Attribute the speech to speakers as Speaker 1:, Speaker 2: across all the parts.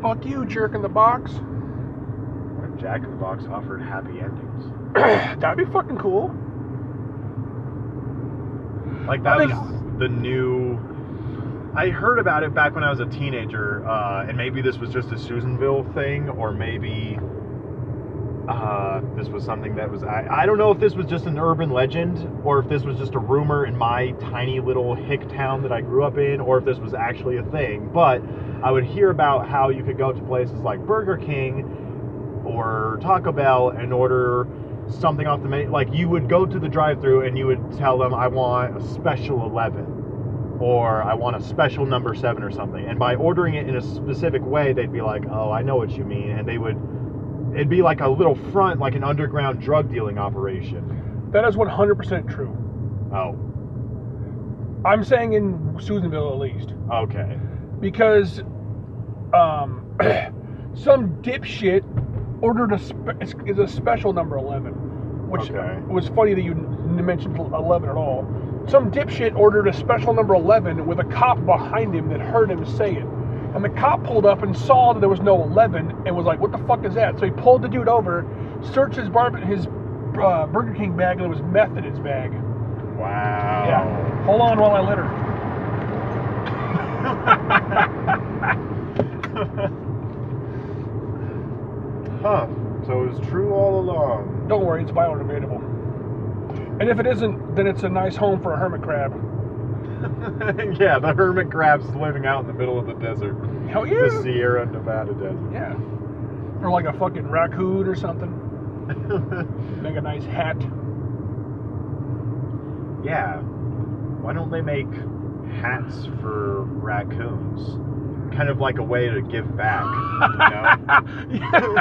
Speaker 1: Fuck you, jerk in the box.
Speaker 2: What if Jack in the Box offered happy endings?
Speaker 1: That'd be fucking cool.
Speaker 2: Like, that was the new... I heard about it back when I was a teenager, and maybe this was just a Susanville thing, or maybe this was something that was... I don't know if this was just an urban legend, or if this was just a rumor in my tiny little hick town that I grew up in, or if this was actually a thing, but I would hear about how you could go to places like Burger King or Taco Bell and order something off the menu. Like, you would go to the drive-thru and you would tell them, I want a special 11. Or I want a special number 7 or something. And by ordering it in a specific way, they'd be like, oh, I know what you mean. And it'd be like a little front, like an underground drug dealing operation.
Speaker 1: That is 100% true.
Speaker 2: Oh.
Speaker 1: I'm saying in Susanville at least.
Speaker 2: Okay.
Speaker 1: Because some dipshit ordered a special number 11. Which was funny that you mentioned 11 at all. Some dipshit ordered a special number 11 with a cop behind him that heard him say it. And the cop pulled up and saw that there was no 11 and was like, what the fuck is that? So he pulled the dude over, searched his Burger King bag, and there was meth in his bag.
Speaker 2: Wow.
Speaker 1: Yeah. Hold on while I litter.
Speaker 2: Huh. So it was true all along.
Speaker 1: Don't worry, it's biodegradable. And if it isn't, then it's a nice home for a hermit crab.
Speaker 2: Yeah, the hermit crab's living out in the middle of the desert.
Speaker 1: Hell yeah.
Speaker 2: The Sierra Nevada desert.
Speaker 1: Yeah. Or like a fucking raccoon or something. Make a nice hat.
Speaker 2: Yeah. Why don't they make hats for raccoons? Kind of like a way to give back, you know?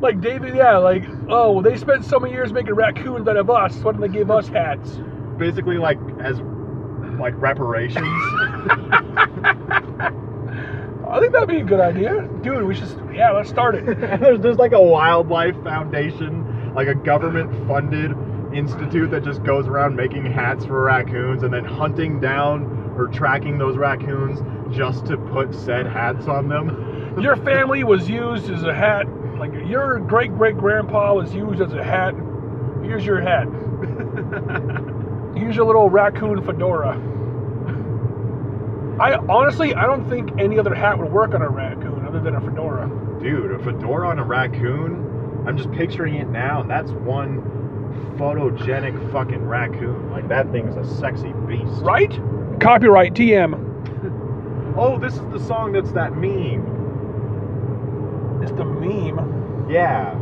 Speaker 1: Like David, yeah, like, oh, well, they spent so many years making raccoons out of us. Why don't they give us hats?
Speaker 2: Basically, like reparations.
Speaker 1: I think that'd be a good idea. Dude, let's start it.
Speaker 2: there's like a wildlife foundation, like a government-funded institute that just goes around making hats for raccoons and then hunting down or tracking those raccoons just to put said hats on them.
Speaker 1: Your family was used as a hat. Like, your great-great-grandpa was used as a hat. Here's your hat. Here's your little raccoon fedora. I don't think any other hat would work on a raccoon other than a fedora.
Speaker 2: Dude, a fedora on a raccoon? I'm just picturing it now, and that's one photogenic fucking raccoon. Like, that thing's a sexy beast.
Speaker 1: Right? Copyright TM.
Speaker 2: Oh, this is the song that's that meme.
Speaker 1: It's the meme.
Speaker 2: Yeah.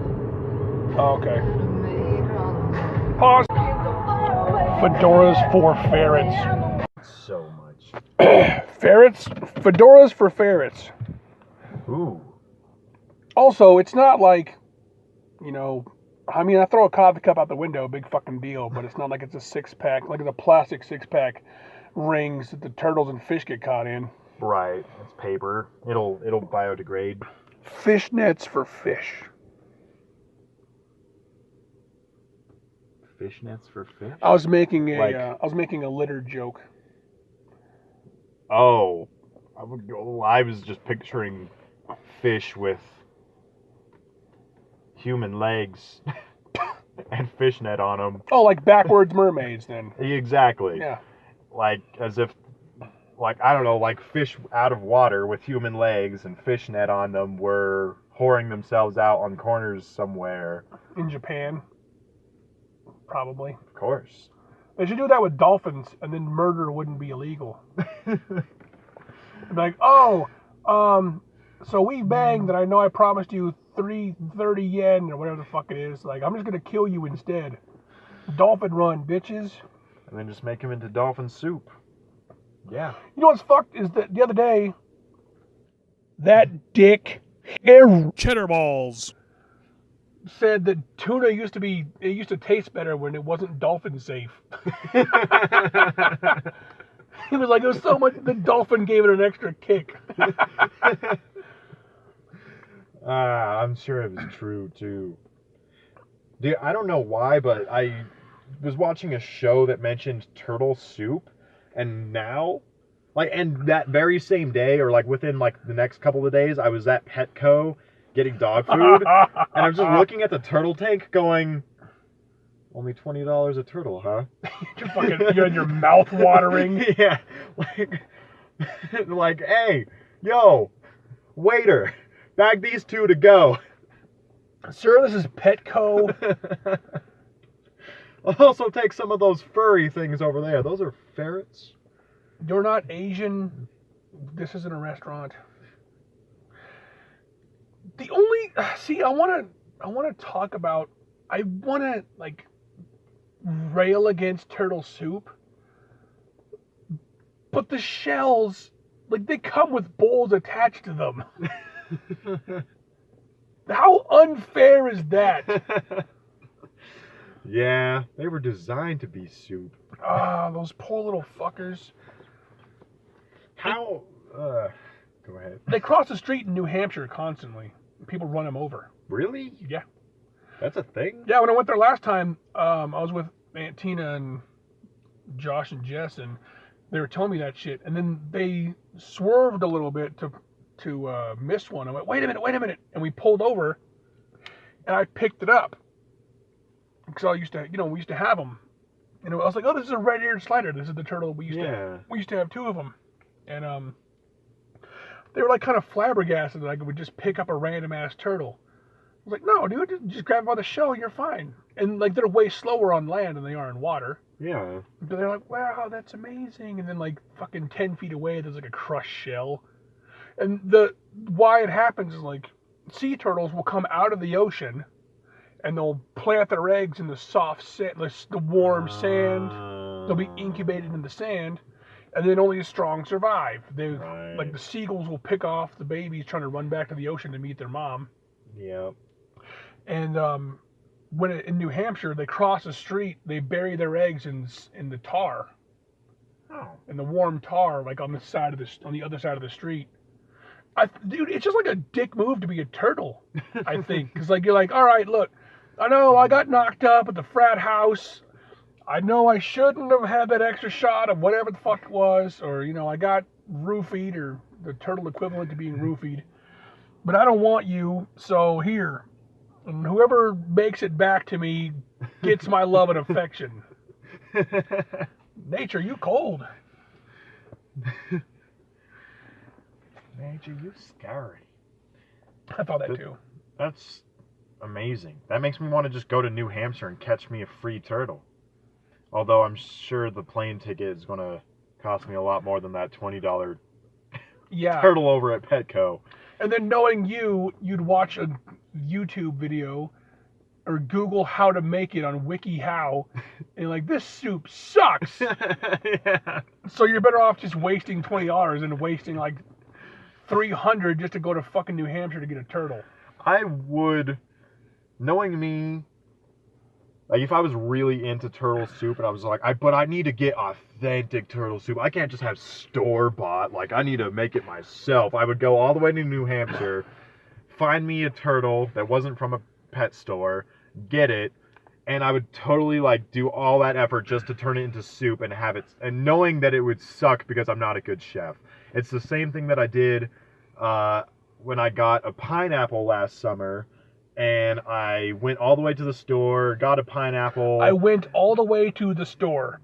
Speaker 1: Oh, okay. Pause. Fedoras for ferrets.
Speaker 2: So much.
Speaker 1: Ferrets? Fedoras for ferrets.
Speaker 2: Ooh.
Speaker 1: Also, it's not like, I mean, I throw a coffee cup out the window, big fucking deal, but it's not like it's a 6-pack, like it's a plastic 6-pack rings that the turtles and fish get caught in.
Speaker 2: Right. It's paper. It'll biodegrade.
Speaker 1: Fish nets for fish.
Speaker 2: Fishnets for fish?
Speaker 1: I was making a litter joke.
Speaker 2: Oh. I was just picturing fish with human legs and fishnet on them.
Speaker 1: Oh, like backwards mermaids then.
Speaker 2: Exactly.
Speaker 1: Yeah.
Speaker 2: Like, as if, like, I don't know, like fish out of water with human legs and fishnet on them were whoring themselves out on corners somewhere.
Speaker 1: In Japan. Probably.
Speaker 2: Of course.
Speaker 1: They should do that with dolphins, and then murder wouldn't be illegal. Like, so we banged, and I know I promised you 330 yen, or whatever the fuck it is. Like, I'm just gonna kill you instead. Dolphin run, bitches.
Speaker 2: And then just make him into dolphin soup. Yeah.
Speaker 1: You know what's fucked is that the other day, that dick
Speaker 3: cheddar balls
Speaker 1: said that tuna used to taste better when it wasn't dolphin safe. He was like, it was so much, the dolphin gave it an extra kick.
Speaker 2: I'm sure it was true too. Dude, I don't know why, but I was watching a show that mentioned turtle soup, and now Like, and that very same day, or like within like the next couple of days, I was at Petco getting dog food, and I'm just looking at the turtle tank going, only $20 a turtle, huh?
Speaker 1: You're in your mouth watering.
Speaker 2: Yeah. Like, hey, yo, waiter, bag these 2 to go.
Speaker 1: Sir, this is Petco.
Speaker 2: I'll also take some of those furry things over there. Those are ferrets.
Speaker 1: You're not Asian. This isn't a restaurant. The only I want to talk about. I want to like rail against turtle soup, but the shells, like, they come with bowls attached to them. How unfair is that?
Speaker 2: Yeah, they were designed to be soup.
Speaker 1: Ah, those poor little fuckers.
Speaker 2: How? Go ahead.
Speaker 1: They cross the street in New Hampshire constantly. People run them over.
Speaker 2: Really?
Speaker 1: Yeah.
Speaker 2: That's a thing?
Speaker 1: Yeah, when I went there last time, I was with Aunt Tina and Josh and Jess, and they were telling me that shit. And then they swerved a little bit to miss one. I went, wait a minute. And we pulled over, and I picked it up. Because I used to, we used to have them. And I was like, oh, this is a red-eared slider. This is the turtle we used to have. We used to have 2 of them. And they were like kind of flabbergasted that I would just pick up a random-ass turtle. I was like, no, dude, just grab them on the shell, you're fine. And like, they're way slower on land than they are in water.
Speaker 2: Yeah.
Speaker 1: But they're like, wow, that's amazing. And then like fucking 10 feet away, there's like a crushed shell. And why it happens is like sea turtles will come out of the ocean and they'll plant their eggs in the soft sand, the warm sand. They'll be incubated in the sand, and then only the strong survive. Like the seagulls will pick off the babies trying to run back to the ocean to meet their mom.
Speaker 2: Yeah.
Speaker 1: And in New Hampshire, they cross the street, they bury their eggs in the tar.
Speaker 2: Oh.
Speaker 1: In the warm tar, like on the other side of the street. Dude, it's just like a dick move to be a turtle, I think. Because like, you're like, all right, look, I know I got knocked up at the frat house. I know I shouldn't have had that extra shot of whatever the fuck it was. Or, I got roofied, or the turtle equivalent to being roofied. But I don't want you, so here. And whoever makes it back to me gets my love and affection. Nature, you cold.
Speaker 2: Nature, you scary.
Speaker 1: I thought that too.
Speaker 2: That's amazing. That makes me want to just go to New Hampshire and catch me a free turtle. Although I'm sure the plane ticket is going to cost me a lot more than that $20 turtle over at Petco. And
Speaker 1: then knowing you'd watch a YouTube video or Google how to make it on WikiHow, and like, this soup sucks.
Speaker 2: Yeah.
Speaker 1: So you're better off just wasting $20 than wasting like $300 just to go to fucking New Hampshire to get a turtle.
Speaker 2: I would, knowing me, like, if I was really into turtle soup and I was like, but I need to get authentic turtle soup. I can't just have store-bought. Like, I need to make it myself. I would go all the way to New Hampshire, find me a turtle that wasn't from a pet store, get it, and I would totally, like, do all that effort just to turn it into soup and have it, and knowing that it would suck because I'm not a good chef. It's the same thing that I did when I got a pineapple last summer. And I went all the way to the store, got a pineapple.
Speaker 1: I went all the way to the store.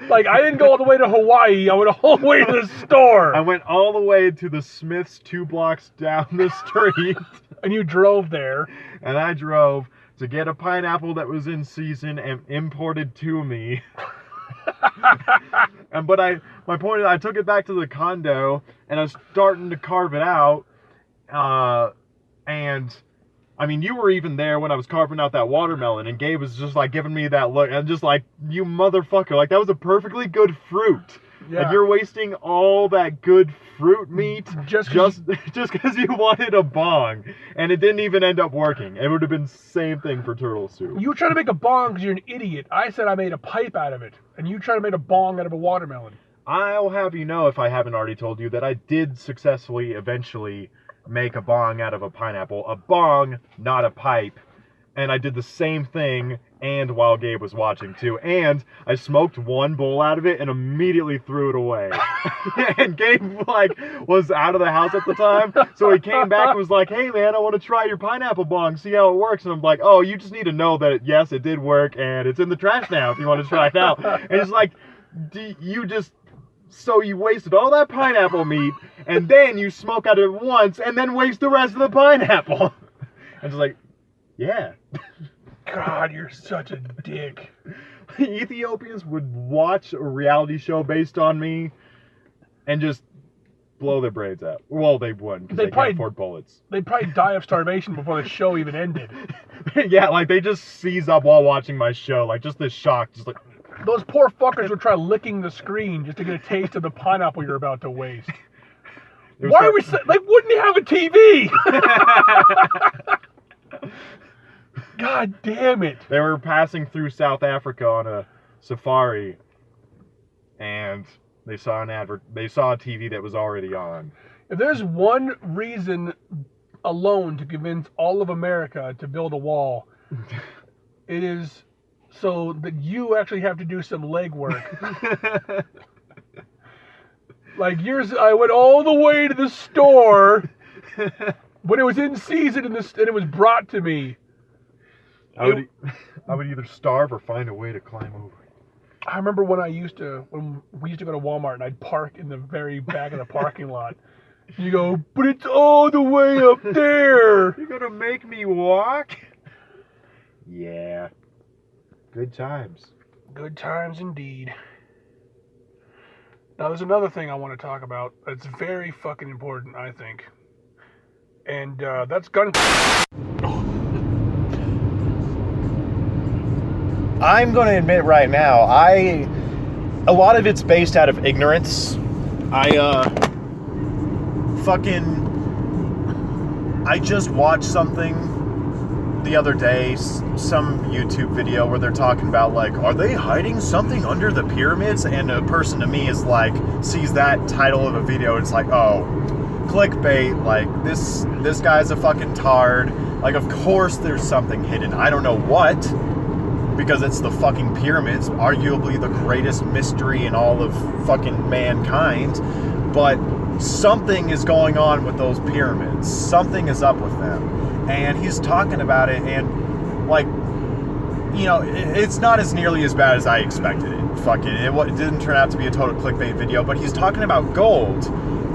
Speaker 1: Like, I didn't go all the way to Hawaii. I went all the way to the store.
Speaker 2: I went all the way to the Smith's 2 blocks down the street.
Speaker 1: And you drove there.
Speaker 2: And I drove to get a pineapple that was in season and imported to me. My point is, I took it back to the condo, and I was starting to carve it out. And, I mean, you were even there when I was carving out that watermelon, and Gabe was just, like, giving me that look, and just like, you motherfucker, like, that was a perfectly good fruit. Yeah. Like, you're wasting all that good fruit meat just because you wanted a bong, and it didn't even end up working. It would have been the same thing for turtle soup.
Speaker 1: You were trying to make a bong because you're an idiot. I said I made a pipe out of it, and you tried to make a bong out of a watermelon.
Speaker 2: I'll have you know, if I haven't already told you, that I did successfully eventually make a bong out of a pineapple. A bong, not a pipe. And I did the same thing and while Gabe was watching too. And I smoked one bowl out of it and immediately threw it away. And Gabe was out of the house at the time, so he came back and was like, "Hey man, I want to try your pineapple bong, see how it works." And I'm like, "Oh, you just need to know that yes, it did work, and it's in the trash now if you want to try it out." And he's like, so you wasted all that pineapple meat, and then you smoke out of it once, and then waste the rest of the pineapple. And just like, yeah.
Speaker 1: God, you're such a dick.
Speaker 2: Ethiopians would watch a reality show based on me and just blow their brains out. Well, they wouldn't, because they can't afford bullets.
Speaker 1: They'd probably die of starvation before the show even ended.
Speaker 2: Yeah, they just seize up while watching my show, just this shock, just like...
Speaker 1: Those poor fuckers would try licking the screen just to get a taste of the pineapple you're about to waste. Why are we... wouldn't he have a TV? God damn it.
Speaker 2: They were passing through South Africa on a safari, and they saw They saw a TV that was already on.
Speaker 1: If there's one reason alone to convince all of America to build a wall, it is so that you actually have to do some legwork. I went all the way to the store when it was in season and it was brought to me.
Speaker 2: I would either starve or find a way to climb over.
Speaker 1: I remember when we used to go to Walmart and I'd park in the very back of the parking lot. And you go, but it's all the way up there.
Speaker 2: You're gonna make me walk? Yeah. Good times.
Speaker 1: Good times indeed. Now there's another thing I want to talk about. It's very fucking important, I think. And that's gun.
Speaker 4: I'm going to admit right now, a lot of it's based out of ignorance. I just watched something the other day, some YouTube video where they're talking about are they hiding something under the pyramids? And a person to me is sees that title of a video and it's oh, clickbait, this guy's a fucking tard. Of course there's something hidden. I don't know what. Because it's the fucking pyramids, arguably the greatest mystery in all of fucking mankind. But something is going on with those pyramids. Something is up with them. And he's talking about it, and, it's not as nearly as bad as I expected it. It didn't turn out to be a total clickbait video, but he's talking about gold.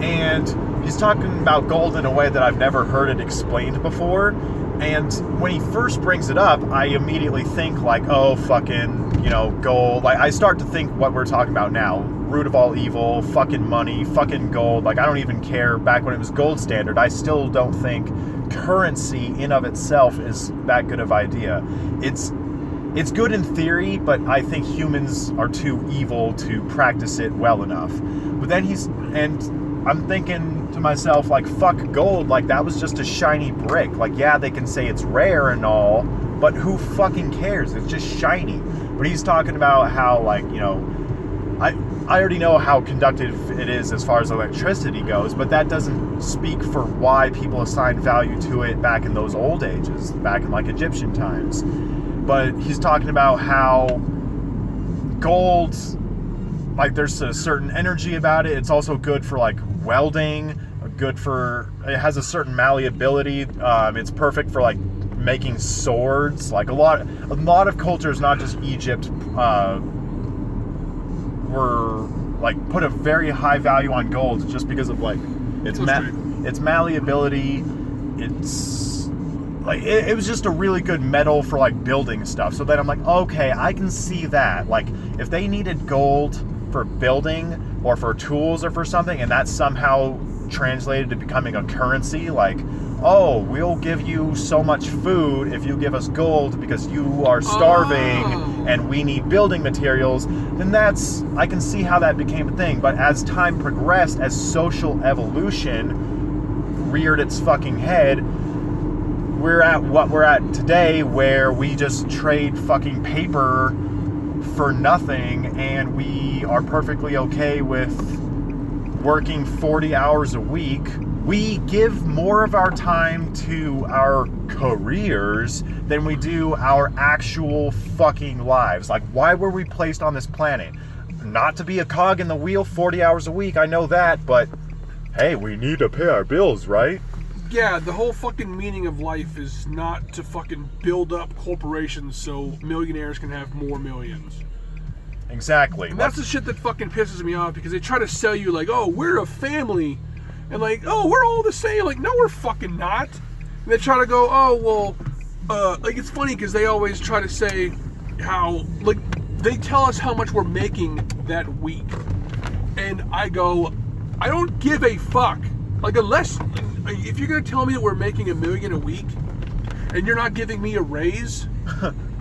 Speaker 4: And he's talking about gold in a way that I've never heard it explained before. And when he first brings it up, I immediately think oh, fucking, gold. I start to think what we're talking about now. Root of all evil, fucking money, fucking gold. I don't even care. Back when it was gold standard, I still don't think currency in of itself is that good of idea. It's good in theory, but I think humans are too evil to practice it well enough. But then I'm thinking to myself, fuck gold, that was just a shiny brick. Yeah, they can say it's rare and all, but who fucking cares? It's just shiny. But he's talking about how, I already know how conductive it is as far as electricity goes, but that doesn't speak for why people assigned value to it back in those old ages, back in, Egyptian times. But he's talking about how gold... there's a certain energy about it. It's also good for welding, it has a certain malleability. It's perfect for making swords. A lot of cultures, not just Egypt, were put a very high value on gold just because of its malleability. It's it was just a really good metal for building stuff. So then I'm okay, I can see that. If they needed gold for building or for tools or for something, and that's somehow translated to becoming a currency, oh, we'll give you so much food if you give us gold because you are starving and we need building materials, then I can see how that became a thing. But as time progressed, as social evolution reared its fucking head, we're at what we're at today, where we just trade fucking paper for nothing, and we are perfectly okay with working 40 hours a week, we give more of our time to our careers than we do our actual fucking lives. Like, why were we placed on this planet? Not to be a cog in the wheel 40 hours a week, I know that, but hey, we need to pay our bills, right?
Speaker 1: Yeah, the whole fucking meaning of life is not to fucking build up corporations so millionaires can have more millions.
Speaker 4: Exactly.
Speaker 1: And that's the shit that fucking pisses me off, because they try to sell you like, oh, we're a family. And like, oh, we're all the same. Like, no, we're fucking not. And they try to go, oh, well, like, it's funny because they always try to say how, like, they tell us how much we're making that week. And I go, I don't give a fuck. Like, unless, if you're going to tell me that we're making $1 million a week and you're not giving me a raise,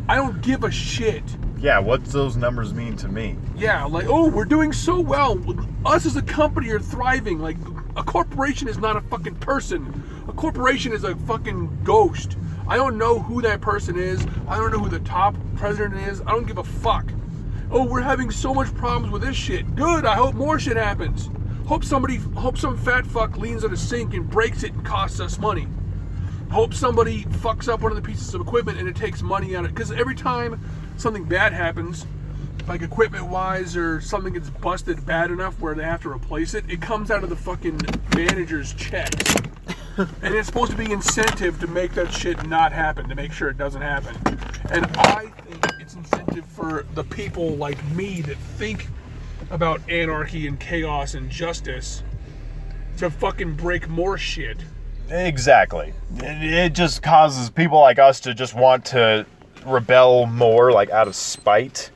Speaker 1: I don't give a shit.
Speaker 4: Yeah, what's those numbers mean to me?
Speaker 1: Yeah, like, oh, we're doing so well. Us as a company are thriving. Like, a corporation is not a fucking person. A corporation is a fucking ghost. I don't know who that person is. I don't know who the top president is. I don't give a fuck. Oh, we're having so much problems with this shit. Good, I hope more shit happens. Hope some fat fuck leans on a sink and breaks it and costs us money. Hope somebody fucks up one of the pieces of equipment and it takes money out of it. Because every time something bad happens, like equipment-wise, or something gets busted bad enough where they have to replace it, it comes out of the fucking manager's checks. And it's supposed to be incentive to make that shit not happen, to make sure it doesn't happen. And I think it's incentive for the people like me that think about anarchy and chaos and justice to fucking break more shit.
Speaker 4: Exactly. It just causes people like us to just want to rebel more, like out of spite.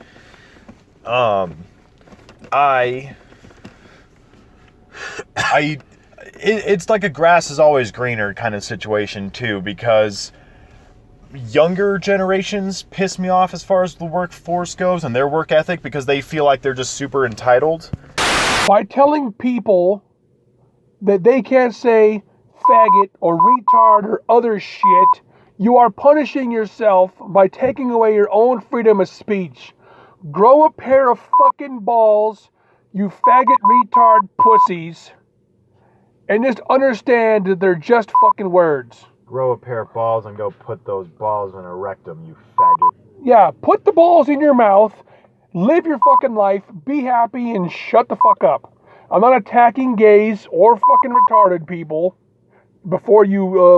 Speaker 4: It's like a grass is always greener kind of situation too, because younger generations piss me off as far as the workforce goes and their work ethic, because they feel like they're just super entitled.
Speaker 1: By telling people that they can't say faggot or retard or other shit, you are punishing yourself by taking away your own freedom of speech. Grow a pair of fucking balls, you faggot retard pussies, and just understand that they're just fucking words.
Speaker 2: Grow a pair of balls and go put those balls in a rectum, you faggot.
Speaker 1: Yeah, put the balls in your mouth, live your fucking life, be happy, and shut the fuck up. I'm not attacking gays or fucking retarded people. Before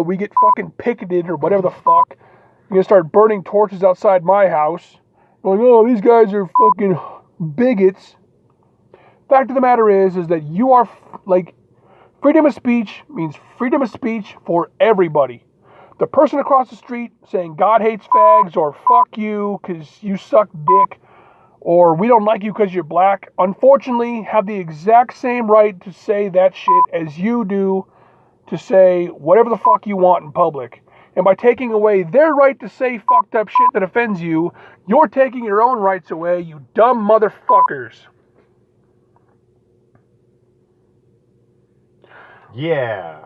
Speaker 1: we get fucking picketed or whatever the fuck, you're gonna start burning torches outside my house. Going, oh, these guys are fucking bigots. Fact of the matter is that you are, like, freedom of speech means freedom of speech for everybody. The person across the street saying God hates fags, or fuck you because you suck dick, or we don't like you because you're black, unfortunately have the exact same right to say that shit as you do to say whatever the fuck you want in public. And by taking away their right to say fucked up shit that offends you, you're taking your own rights away, you dumb motherfuckers.
Speaker 2: Yeah.